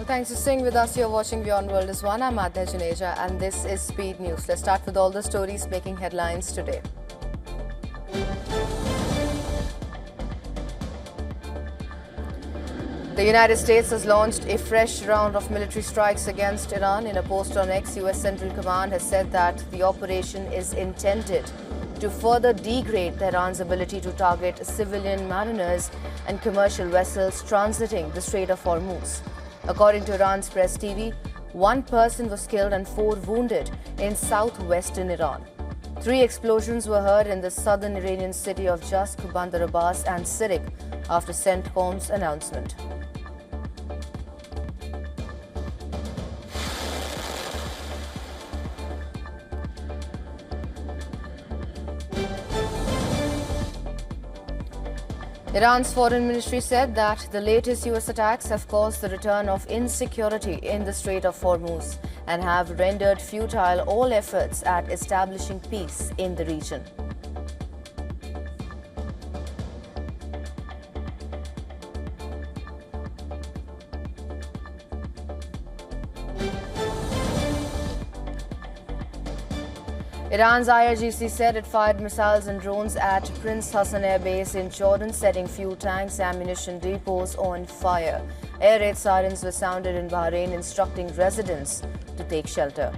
Well, thanks for staying with us. You're watching WION The World is One. I'm Adya Juneja, and this is Speed News. Let's start with all the stories making headlines today. The United States has launched a fresh round of military strikes against Iran. In a post on X, US Central Command has said that the operation is intended to further degrade Tehran's ability to target civilian mariners and commercial vessels transiting the Strait of Hormuz. According to Iran's press TV, 1 person was killed and 4 wounded in southwestern Iran. 3 explosions were heard in the southern Iranian city of Jask, Bandar Abbas and Sirik after CENTCOM's announcement. Iran's foreign ministry said that the latest US attacks have caused the return of insecurity in the Strait of Hormuz and have rendered futile all efforts at establishing peace in the region. Iran's IRGC said it fired missiles and drones at Prince Hassan Air Base in Jordan, setting fuel tanks, ammunition depots on fire. Air raid sirens were sounded in Bahrain, instructing residents to take shelter.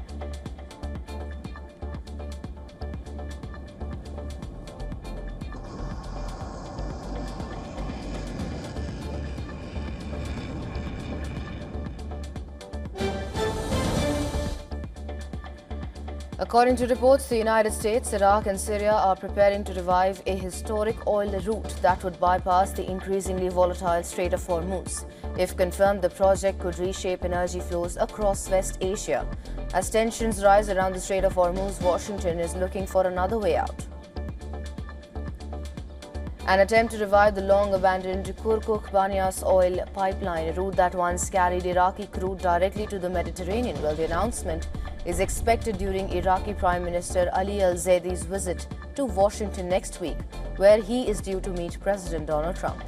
According to reports, the United States, Iraq and Syria are preparing to revive a historic oil route that would bypass the increasingly volatile Strait of Hormuz. If confirmed, the project could reshape energy flows across West Asia. As tensions rise around the Strait of Hormuz, Washington is looking for another way out. An attempt to revive the long-abandoned Kirkuk-Banyas oil pipeline, a route that once carried Iraqi crude directly to the Mediterranean. Well, the announcement is expected during Iraqi Prime Minister Ali al-Zaidi's visit to Washington next week, where he is due to meet President Donald Trump.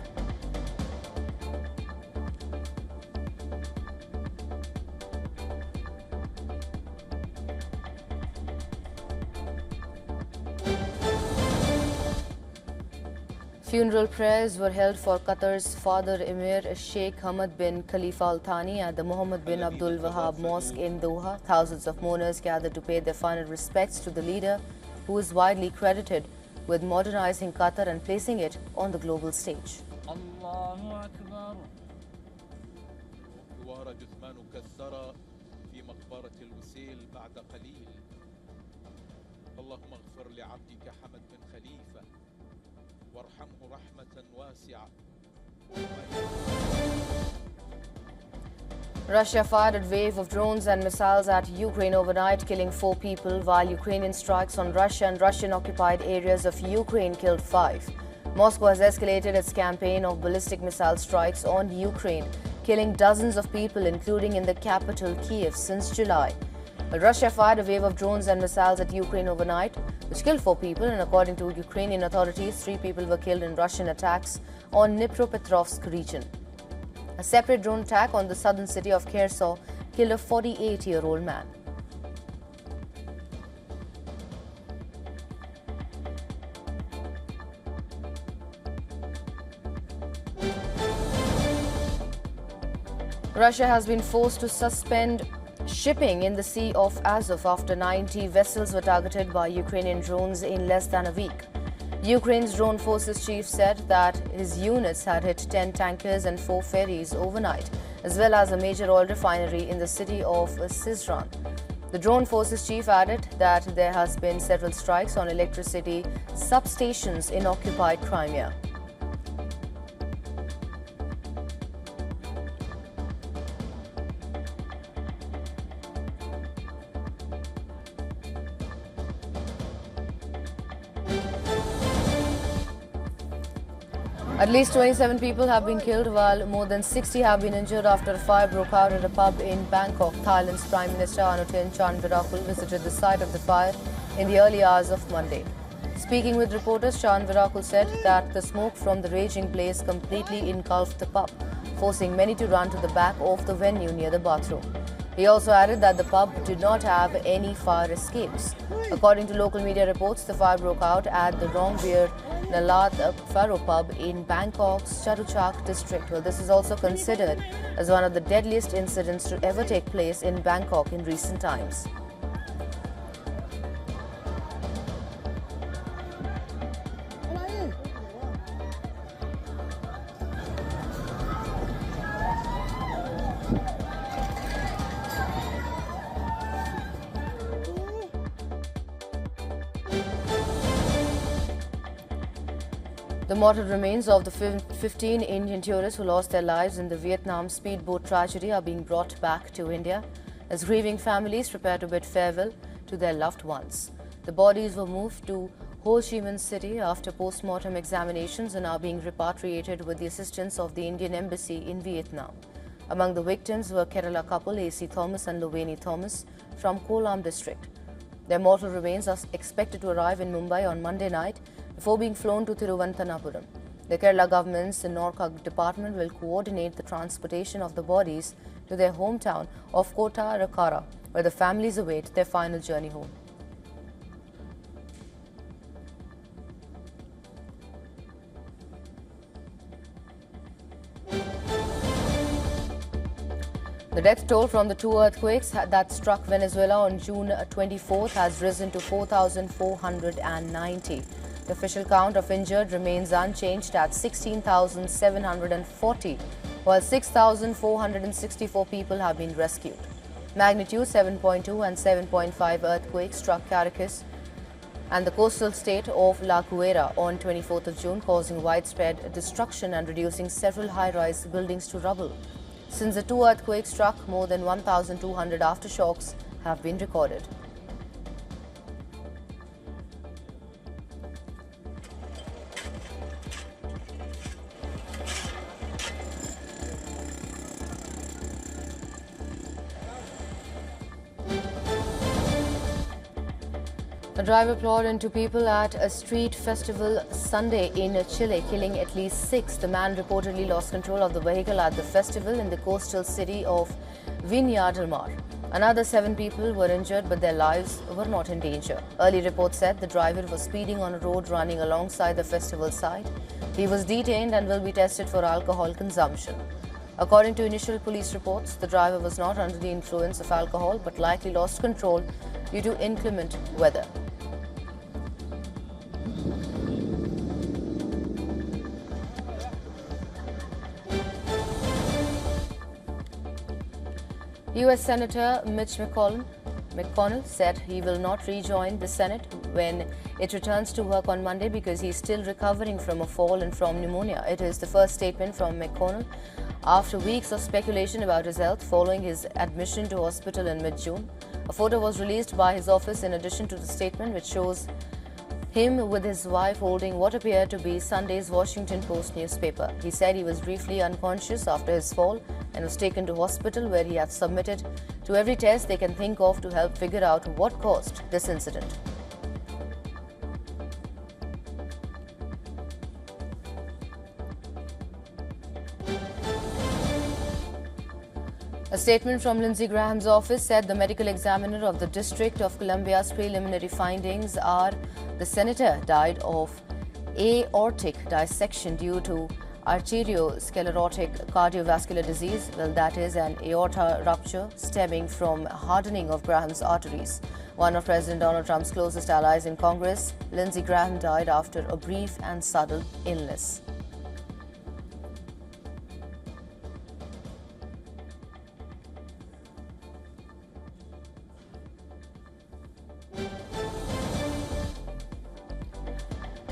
Funeral prayers were held for Qatar's father Emir Sheikh Hamad bin Khalifa Al Thani at the Mohammed bin Abdul Wahab Mosque in Doha. Thousands of mourners gathered to pay their final respects to the leader, who is widely credited with modernizing Qatar and placing it on the global stage. Russia fired a wave of drones and missiles at Ukraine overnight, killing 4 people, while Ukrainian strikes on Russia and Russian-occupied areas of Ukraine killed 5. Moscow has escalated its campaign of ballistic missile strikes on Ukraine, killing dozens of people, including in the capital, Kiev, since July. Russia fired a wave of drones and missiles at Ukraine overnight, which killed 4 people, and according to Ukrainian authorities, 3 people were killed in Russian attacks on Dnipropetrovsk region. A separate drone attack on the southern city of Kherson killed a 48-year-old man. Russia has been forced to suspend shipping in the Sea of Azov after 90 vessels were targeted by Ukrainian drones in less than a week. Ukraine's drone forces chief said that his units had hit 10 tankers and 4 ferries overnight, as well as a major oil refinery in the city of Syzran. The drone forces chief added that there has been several strikes on electricity substations in occupied Crimea. At least 27 people have been killed, while more than 60 have been injured after a fire broke out at a pub in Bangkok. Thailand's Prime Minister Anutin Charnvirakul visited the site of the fire in the early hours of Monday. Speaking with reporters, Charnvirakul said that the smoke from the raging blaze completely engulfed the pub. forcing many to run to the back of the venue near the bathroom. He also added that the pub did not have any fire escapes. According to local media reports, the fire broke out at the Rongbeer Nalat Faro pub in Bangkok's Charuchak district. Well, this is also considered as one of the deadliest incidents to ever take place in Bangkok in recent times. The mortal remains of the 15 Indian tourists who lost their lives in the Vietnam speedboat tragedy are being brought back to India as grieving families prepare to bid farewell to their loved ones. The bodies were moved to Ho Chi Minh City after post-mortem examinations and are being repatriated with the assistance of the Indian Embassy in Vietnam. Among the victims were Kerala couple A.C. Thomas and Loveni Thomas from Kollam district. Their mortal remains are expected to arrive in Mumbai on Monday night before being flown to Thiruvananthapuram. The Kerala government's Norca department will coordinate the transportation of the bodies to their hometown of Kottarakara, where the families await their final journey home. The death toll from the two earthquakes that struck Venezuela on June 24th has risen to 4,490. The official count of injured remains unchanged at 16,740, while 6,464 people have been rescued. Magnitude 7.2 and 7.5 earthquakes struck Caracas and the coastal state of La Guaira on 24th of June, causing widespread destruction and reducing several high-rise buildings to rubble. Since the two earthquakes struck, more than 1,200 aftershocks have been recorded. A driver plowed into people at a street festival Sunday in Chile, killing at least 6. The man reportedly lost control of the vehicle at the festival in the coastal city of Viña del Mar. Another 7 people were injured, but their lives were not in danger. Early reports said the driver was speeding on a road running alongside the festival site. He was detained and will be tested for alcohol consumption. According to initial police reports, the driver was not under the influence of alcohol but likely lost control due to inclement weather. U.S. Senator Mitch McConnell said he will not rejoin the Senate when it returns to work on Monday because he is still recovering from a fall and from pneumonia. It is the first statement from McConnell after weeks of speculation about his health following his admission to hospital in mid-June. A photo was released by his office in addition to the statement, which shows him with his wife holding what appeared to be Sunday's Washington Post newspaper. He said he was briefly unconscious after his fall and was taken to hospital, where he had submitted to every test they can think of to help figure out what caused this incident. A statement from Lindsey Graham's office said the medical examiner of the District of Columbia's preliminary findings are the senator died of aortic dissection due to arteriosclerotic cardiovascular disease. Well, that is an aorta rupture stemming from hardening of Graham's arteries. One of President Donald Trump's closest allies in Congress, Lindsey Graham, died after a brief and sudden illness.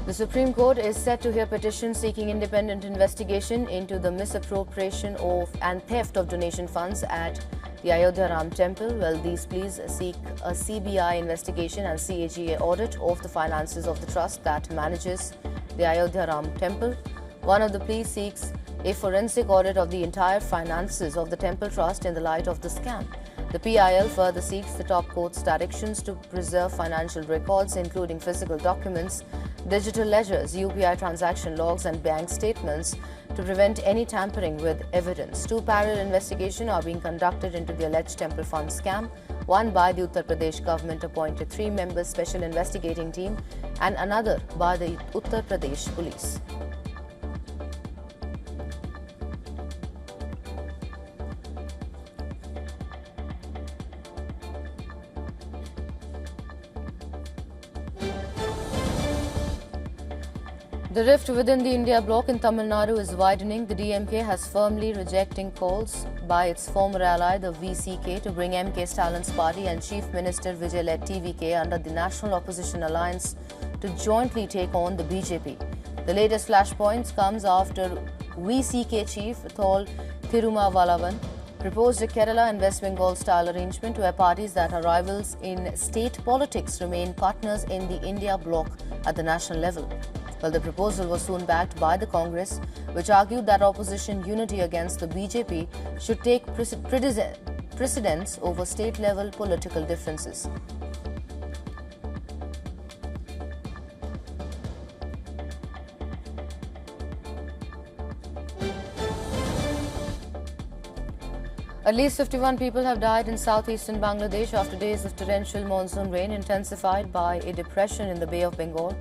The Supreme Court is set to hear petitions seeking independent investigation into the misappropriation of and theft of donation funds at the Ayodhya Ram Temple. Well, these pleas seek a CBI investigation and CAGA audit of the finances of the trust that manages the Ayodhya Ram Temple. One of the pleas seeks a forensic audit of the entire finances of the temple trust in the light of the scam. The PIL further seeks the top court's directions to preserve financial records, including physical documents, digital ledgers, UPI transaction logs and bank statements to prevent any tampering with evidence. Two parallel investigations are being conducted into the alleged temple fund scam, one by the Uttar Pradesh government-appointed 3-member special investigating team and another by the Uttar Pradesh police. The rift within the India bloc in Tamil Nadu is widening. The DMK has firmly rejecting calls by its former ally, the VCK, to bring MK Stalin's party and Chief Minister Vijay-led TVK under the National Opposition Alliance to jointly take on the BJP. The latest flashpoints comes after VCK chief Thol Thirumavalavan proposed a Kerala and West Bengal style arrangement where parties that are rivals in state politics remain partners in the India bloc at the national level. Well, the proposal was soon backed by the Congress, which argued that opposition unity against the BJP should take precedence over state-level political differences. At least 51 people have died in southeastern Bangladesh after days of torrential monsoon rain intensified by a depression in the Bay of Bengal,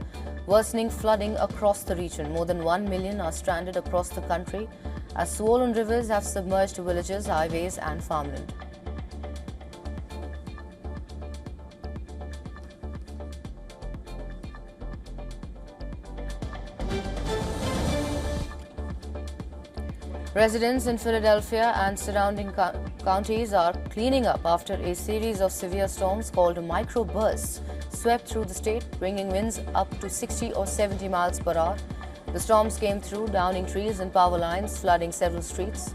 worsening flooding across the region. More than 1 million are stranded across the country as swollen rivers have submerged villages, highways and farmland. Residents in Philadelphia and surrounding counties are cleaning up after a series of severe storms called microbursts swept through the state, bringing winds up to 60 or 70 miles per hour. The storms came through, downing trees and power lines, flooding several streets.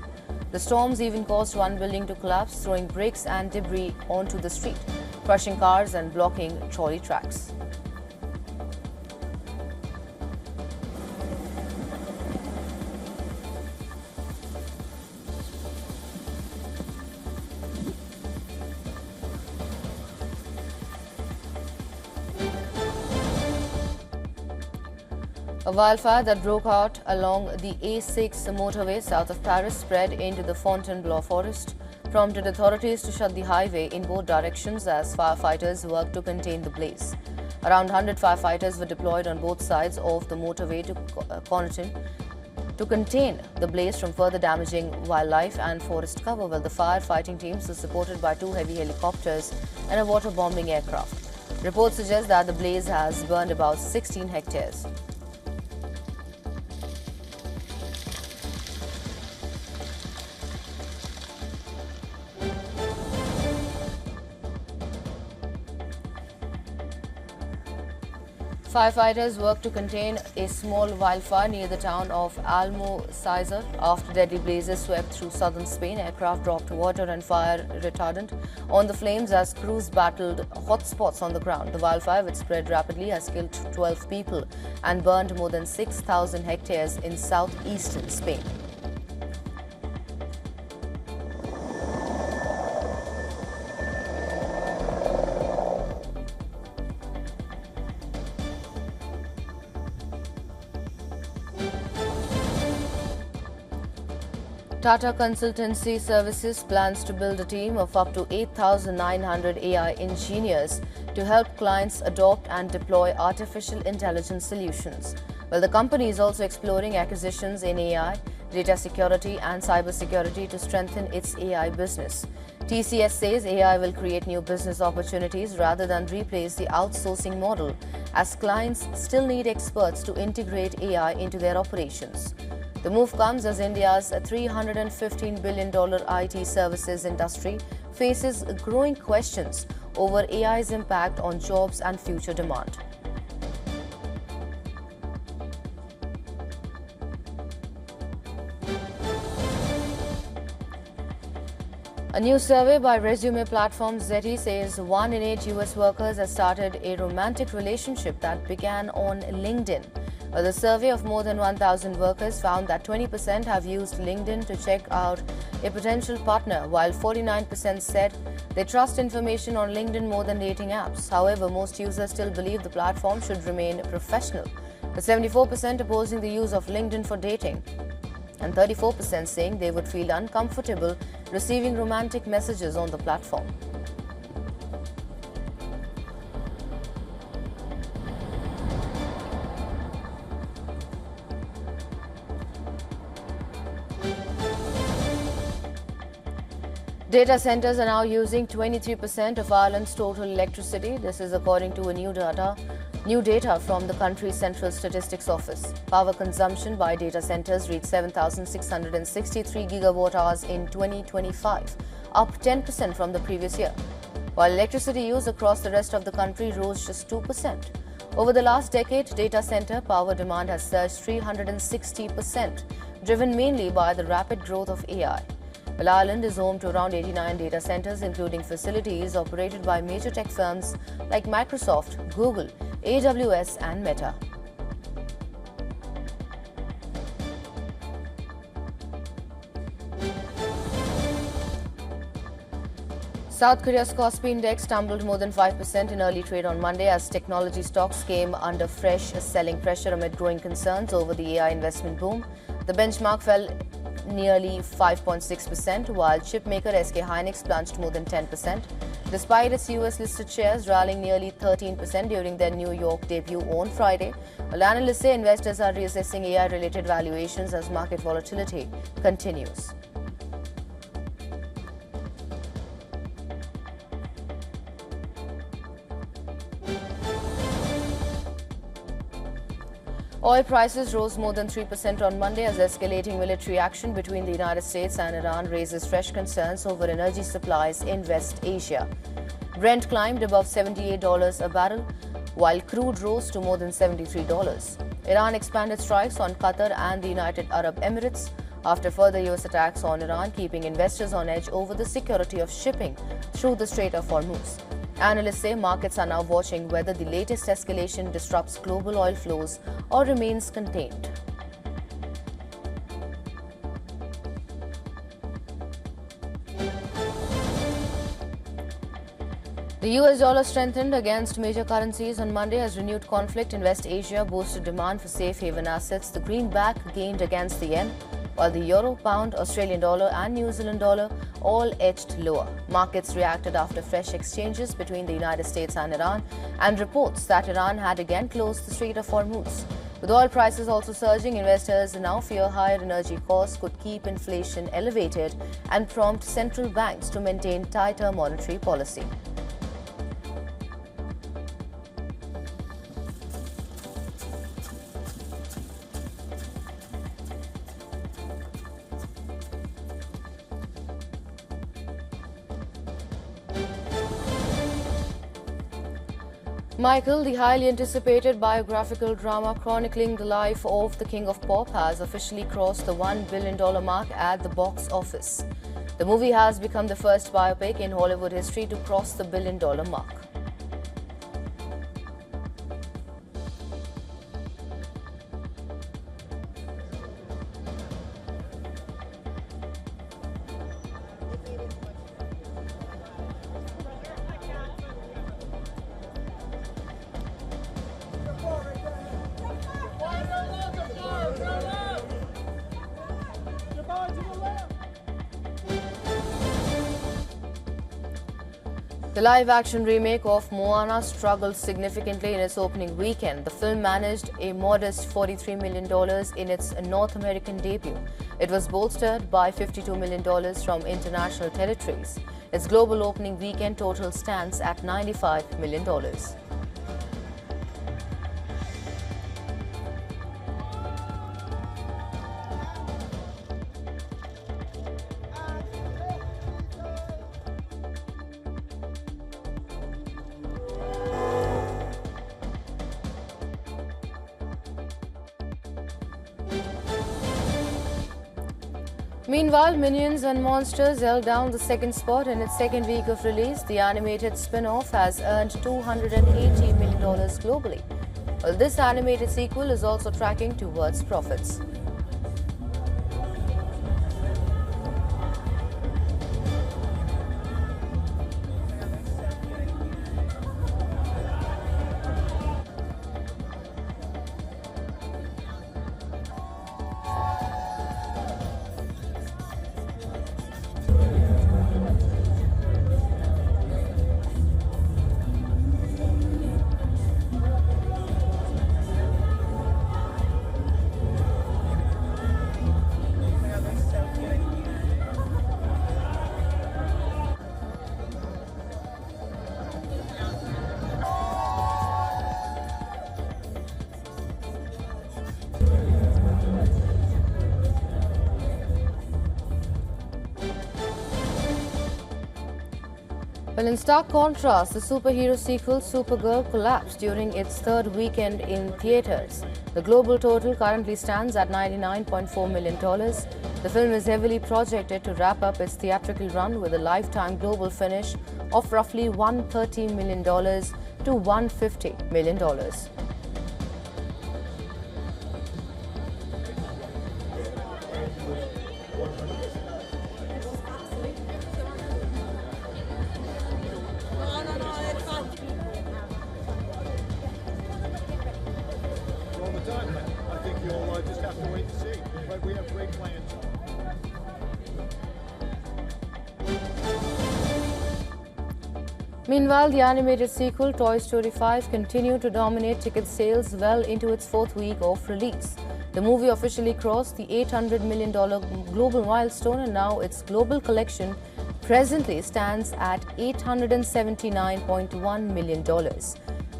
The storms even caused one building to collapse, throwing bricks and debris onto the street, crushing cars and blocking trolley tracks. A wildfire that broke out along the A6 motorway south of Paris spread into the Fontainebleau forest, prompted authorities to shut the highway in both directions as firefighters worked to contain the blaze. Around 100 firefighters were deployed on both sides of the motorway to contain the blaze from further damaging wildlife and forest cover, while the firefighting teams were supported by 2 heavy helicopters and a waterbombing aircraft. Reports suggest that the blaze has burned about 16 hectares. Firefighters worked to contain a small wildfire near the town of Almocízar after deadly blazes swept through southern Spain. Aircraft dropped water and fire retardant on the flames as crews battled hotspots on the ground. The wildfire, which spread rapidly, has killed 12 people and burned more than 6,000 hectares in southeastern Spain. Tata Consultancy Services plans to build a team of up to 8,900 AI engineers to help clients adopt and deploy artificial intelligence solutions. Well, the company is also exploring acquisitions in AI, data security and cybersecurity to strengthen its AI business. TCS says AI will create new business opportunities rather than replace the outsourcing model, as clients still need experts to integrate AI into their operations. The move comes as India's $315 billion IT services industry faces growing questions over AI's impact on jobs and future demand. A new survey by resume platform Zeti says 1 in 8 US workers has started a romantic relationship that began on LinkedIn. The survey of more than 1,000 workers found that 20% have used LinkedIn to check out a potential partner, while 49% said they trust information on LinkedIn more than dating apps. However, most users still believe the platform should remain professional, with 74% opposing the use of LinkedIn for dating. and 34% saying they would feel uncomfortable receiving romantic messages on the platform. Data centers are now using 23% of Ireland's total electricity. This is according to new data from the country's Central Statistics Office. Power consumption by data centers reached 7,663 gigawatt hours in 2025, up 10% from the previous year, while electricity use across the rest of the country rose just 2%. Over the last decade, data center power demand has surged 360%, driven mainly by the rapid growth of AI. Well, Ireland is home to around 89 data centers, including facilities operated by major tech firms like Microsoft, Google, AWS and Meta. South Korea's Kospi index tumbled more than 5% in early trade on Monday as technology stocks came under fresh selling pressure amid growing concerns over the AI investment boom. The benchmark fell nearly 5.6%, while chipmaker SK Hynix plunged more than 10%, despite its US-listed shares rallying nearly 13% during their New York debut on Friday. While analysts say investors are reassessing AI-related valuations as market volatility continues. Oil prices rose more than 3% on Monday as escalating military action between the United States and Iran raises fresh concerns over energy supplies in West Asia. Brent climbed above $78 a barrel, while crude rose to more than $73. Iran expanded strikes on Qatar and the United Arab Emirates after further US attacks on Iran, keeping investors on edge over the security of shipping through the Strait of Hormuz. Analysts say markets are now watching whether the latest escalation disrupts global oil flows or remains contained. The US dollar strengthened against major currencies on Monday as renewed conflict in West Asia boosted demand for safe haven assets. The greenback gained against the yen, while the euro, pound, Australian dollar and New Zealand dollar all edged lower. Markets reacted after fresh exchanges between the United States and Iran and reports that Iran had again closed the Strait of Hormuz. With oil prices also surging, investors now fear higher energy costs could keep inflation elevated and prompt central banks to maintain tighter monetary policy. Michael, the highly anticipated biographical drama chronicling the life of the King of Pop, has officially crossed the $1 billion mark at the box office. The movie has become the first biopic in Hollywood history to cross the $1 billion mark. The live-action remake of Moana struggled significantly in its opening weekend. The film managed a modest $43 million in its North American debut. It was bolstered by $52 million from international territories. Its global opening weekend total stands at $95 million. Meanwhile, Minions and Monsters held down the second spot in its second week of release. The animated spin-off has earned $280 million globally. Well, this animated sequel is also tracking towards profits. Well, in stark contrast, the superhero sequel Supergirl collapsed during its third weekend in theaters. The global total currently stands at $99.4 million. The film is heavily projected to wrap up its theatrical run with a lifetime global finish of roughly $130 million to $150 million. I think you'll just have to wait and see, but we have great plans. Meanwhile, the animated sequel Toy Story 5 continued to dominate ticket sales well into its fourth week of release. The movie officially crossed the $800 million global milestone, and now its global collection presently stands at $879.1 million.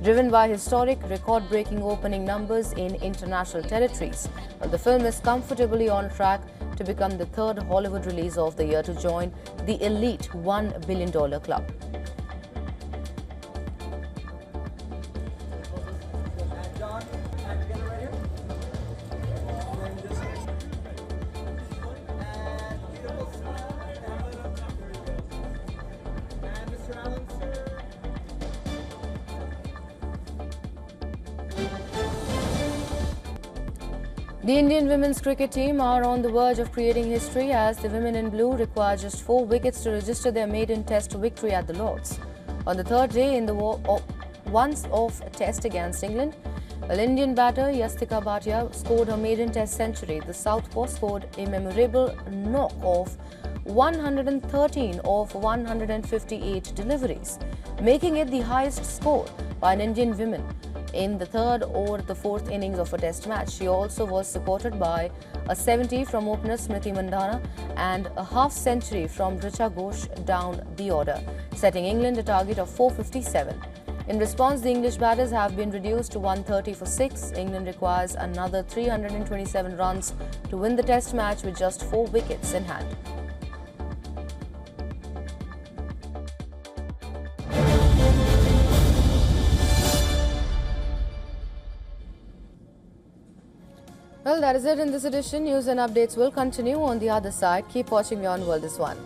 Driven by historic, record-breaking opening numbers in international territories, the film is comfortably on track to become the third Hollywood release of the year to join the elite $1 billion club. The Indian women's cricket team are on the verge of creating history as the women in blue require just 4 wickets to register their maiden test victory at the Lords. On the third day in the once-off test against England, while Indian batter Yastika Bhatia scored her maiden test century, the Southpaw scored a memorable knock of 113 of 158 deliveries, making it the highest score by an Indian woman in the third or the fourth innings of a test match. She also was supported by a 70 from opener Smriti Mandhana and a half-century from Richa Ghosh down the order, setting England a target of 457. In response, the English batters have been reduced to 130 for 6. England requires another 327 runs to win the test match with just 4 wickets in hand. Well, that is it in this edition. News and updates will continue on the other side. Keep watching WION World is One.